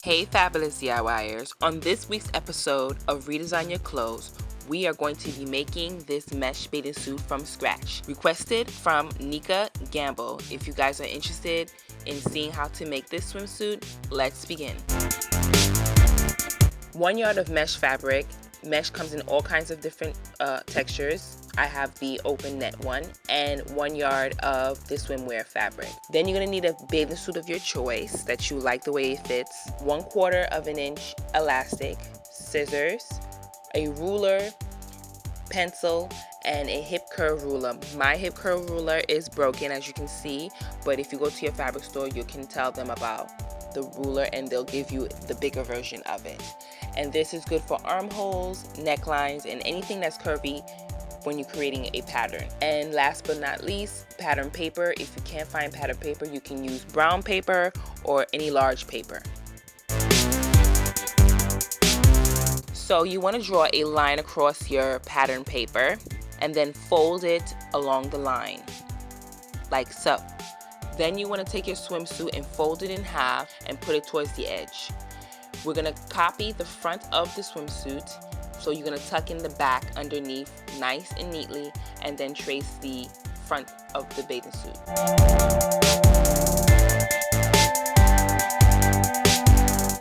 Hey fabulous DIYers, on this week's episode of Redesign Your Clothes, we are going to be making this mesh bathing suit from scratch. Requested from Nika Gamble. If you guys are interested in seeing how to make this swimsuit, let's begin. 1 yard of mesh fabric. Mesh comes in all kinds of different textures. I have the open net one, and 1 yard of the swimwear fabric. Then you're gonna need a bathing suit of your choice that you like the way it fits, 1/4 of an inch elastic, scissors, a ruler, pencil, and a hip curve ruler. My hip curve ruler is broken, as you can see, but if you go to your fabric store, you can tell them about the ruler and they'll give you the bigger version of it. And this is good for armholes, necklines, and anything that's curvy when you're creating a pattern. And last but not least, pattern paper. If you can't find pattern paper, you can use brown paper or any large paper. So you want to draw a line across your pattern paper and then fold it along the line, like so. Then you want to take your swimsuit and fold it in half and put it towards the edge. We're going to copy the front of the swimsuit. So you're going to tuck in the back underneath nice and neatly, and then trace the front of the bathing suit.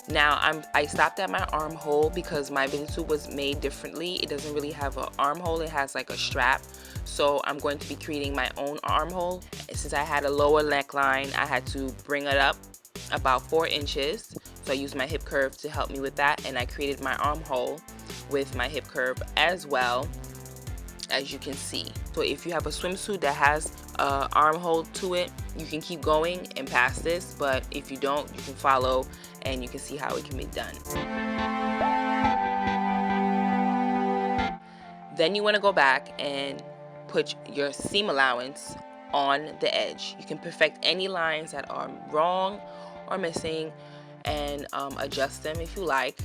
Now I stopped at my armhole because my bathing suit was made differently. It doesn't really have an armhole, it has like a strap. So I'm going to be creating my own armhole. Since I had a lower neckline, I had to bring it up about 4 inches. So I used my hip curve to help me with that, and I created my armhole with my hip curve as well, as you can see. So if you have a swimsuit that has an armhole to it, you can keep going and pass this, but if you don't, you can follow and you can see how it can be done. Then you want to go back and put your seam allowance on the edge. You can perfect any lines that are wrong or missing and adjust them if you like,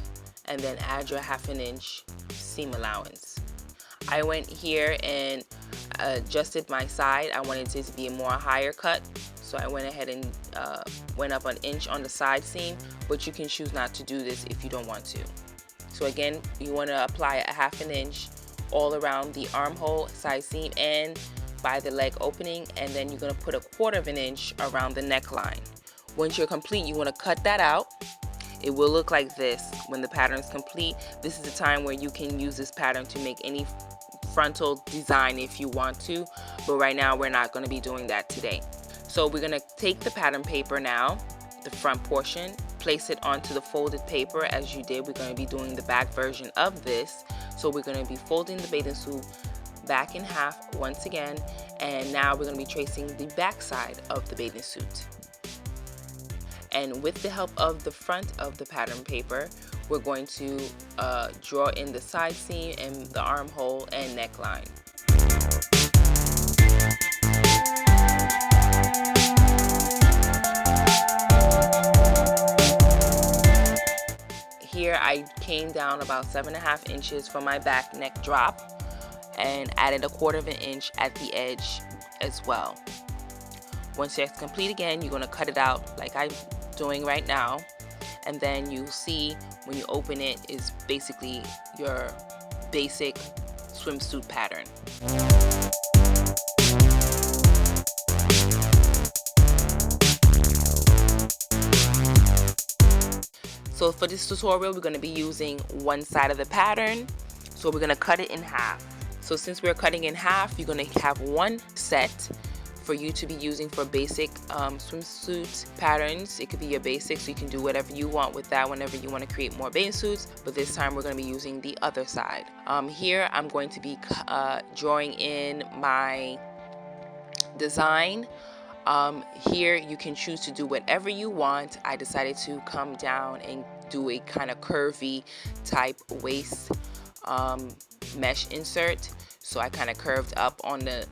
and then add your 1/2 inch seam allowance. I went here and adjusted my side. I wanted it to be a more higher cut, so I went ahead and went up 1 inch on the side seam, but you can choose not to do this if you don't want to. So again, you want to apply a 1/2 inch all around the armhole, side seam, and by the leg opening, and then you're going to put a 1/4 inch around the neckline. Once you're complete, you want to cut that out. It will look like this when the pattern is complete. This is the time where you can use this pattern to make any frontal design if you want to, but right now we're not going to be doing that today. So we're going to take the pattern paper now, the front portion, place it onto the folded paper as you did. We're going to be doing the back version of this. So we're going to be folding the bathing suit back in half once again, and now we're going to be tracing the back side of the bathing suit. And with the help of the front of the pattern paper, we're going to draw in the side seam and the armhole and neckline. Here I came down about 7.5 inches from my back neck drop and added a 1/4 inch at the edge as well. Once that's complete, again, you're going to cut it out like I'm doing right now, and then you see when you open it is basically your basic swimsuit pattern. So for this tutorial, we're going to be using one side of the pattern, so we're going to cut it in half. So since we're cutting in half, you're going to have one set for you to be using for basic swimsuit patterns. It could be your basics, so you can do whatever you want with that whenever you want to create more bathing suits, but this time we're going to be using the other side. Here I'm going to be drawing in my design. Here you can choose to do whatever you want. I decided to come down and do a kind of curvy type waist mesh insert. So I kind of curved up on the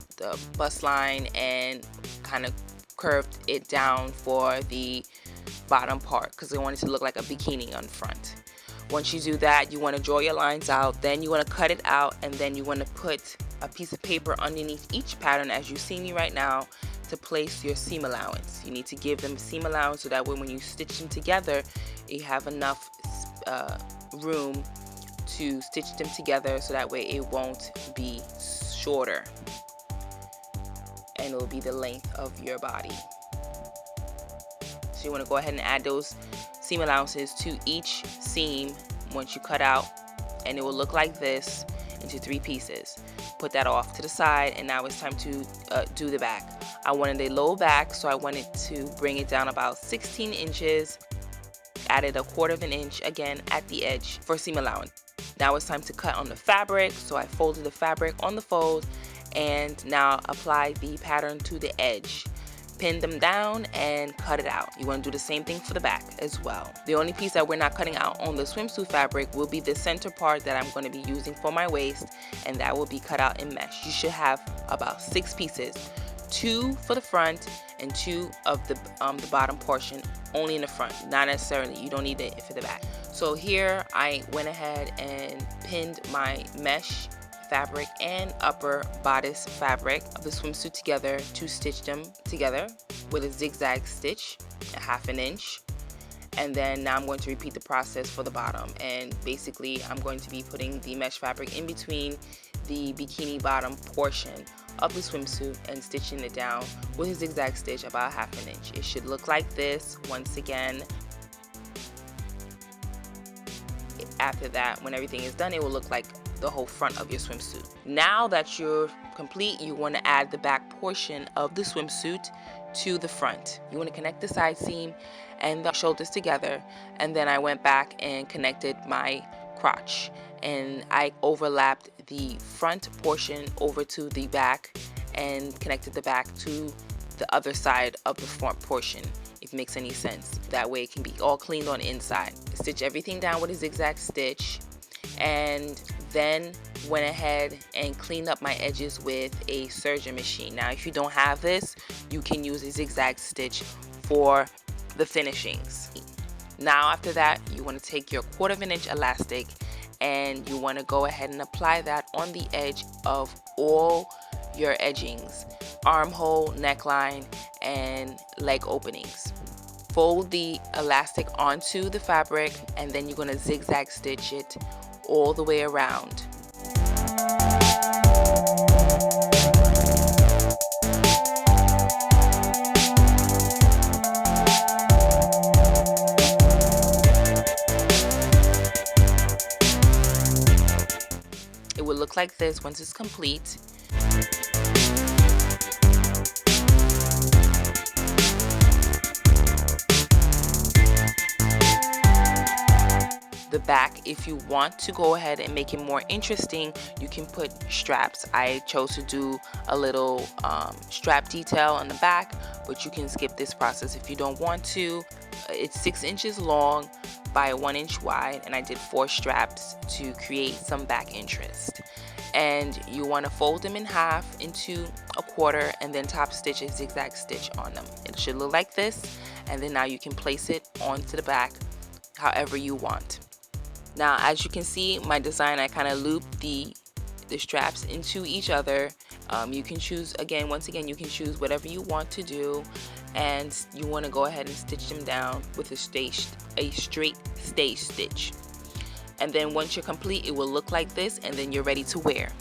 bust line and kind of curved it down for the bottom part because I wanted to look like a bikini on front. Once you do that, you want to draw your lines out, then you want to cut it out, and then you want to put a piece of paper underneath each pattern as you see me right now to to place your seam allowance. You need to give them seam allowance so that way when you stitch them together, you have enough room to stitch them together, so that way it won't be shorter and it will be the length of your body. So you want to go ahead and add those seam allowances to each seam once you cut out, and it will look like this into 3 pieces. Put that off to the side, and now it's time to do the back. I wanted a low back, so I wanted to bring it down about 16 inches. Added 1/4 inch again at the edge for seam allowance. Now it's time to cut on the fabric, so I folded the fabric on the fold, and now apply the pattern to the edge. Pin them down and cut it out. You want to do the same thing for the back as well. The only piece that we're not cutting out on the swimsuit fabric will be the center part that I'm going to be using for my waist, and that will be cut out in mesh. You should have about 6 pieces, 2 for the front and 2 of the bottom portion, only in the front, not necessarily, you don't need it for the back. So here I went ahead and pinned my mesh fabric and upper bodice fabric of the swimsuit together to stitch them together with a zigzag stitch, 1/2 inch. And then now I'm going to repeat the process for the bottom, and basically I'm going to be putting the mesh fabric in between the bikini bottom portion of the swimsuit and stitching it down with a zigzag stitch about 1/2 inch. It should look like this. Once again, after that, when everything is done, it will look like the whole front of your swimsuit. Now that you're complete, you want to add the back portion of the swimsuit to the front. You want to connect the side seam and the shoulders together, and then I went back and connected my crotch, and I overlapped the front portion over to the back and connected the back to the other side of the front portion, if it makes any sense. That way it can be all cleaned on the inside. Stitch everything down with a zigzag stitch, and then went ahead and cleaned up my edges with a serger machine. Now if you don't have this, you can use a zigzag stitch for the finishings. Now after that, you want to take your 1/4 inch elastic, and you want to go ahead and apply that on the edge of all your edgings, armhole, neckline, and leg openings. Fold the elastic onto the fabric, and then you're going to zigzag stitch it all the way around. It will look like this once it's complete. The back, if you want to go ahead and make it more interesting, you can put straps. I chose to do a little strap detail on the back, but you can skip this process if you don't want to. It's 6 inches long by 1 inch wide, and I did 4 straps to create some back interest. And you want to fold them in half into a 1/4, and then top stitch a zigzag stitch on them. It should look like this, and then now you can place it onto the back however you want. Now as you can see, my design, I kind of looped the straps into each other. You can choose, once again, you can choose whatever you want to do, and you want to go ahead and stitch them down with a straight stage stitch. And then once you're complete, it will look like this, and then you're ready to wear.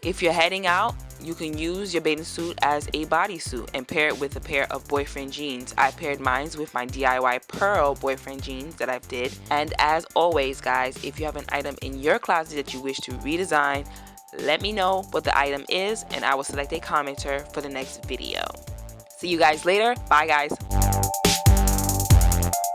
If you're heading out, you can use your bathing suit as a bodysuit and pair it with a pair of boyfriend jeans. I paired mine with my DIY pearl boyfriend jeans that I did. And as always, guys, if you have an item in your closet that you wish to redesign, let me know what the item is, and I will select a commenter for the next video. See you guys later. Bye, guys.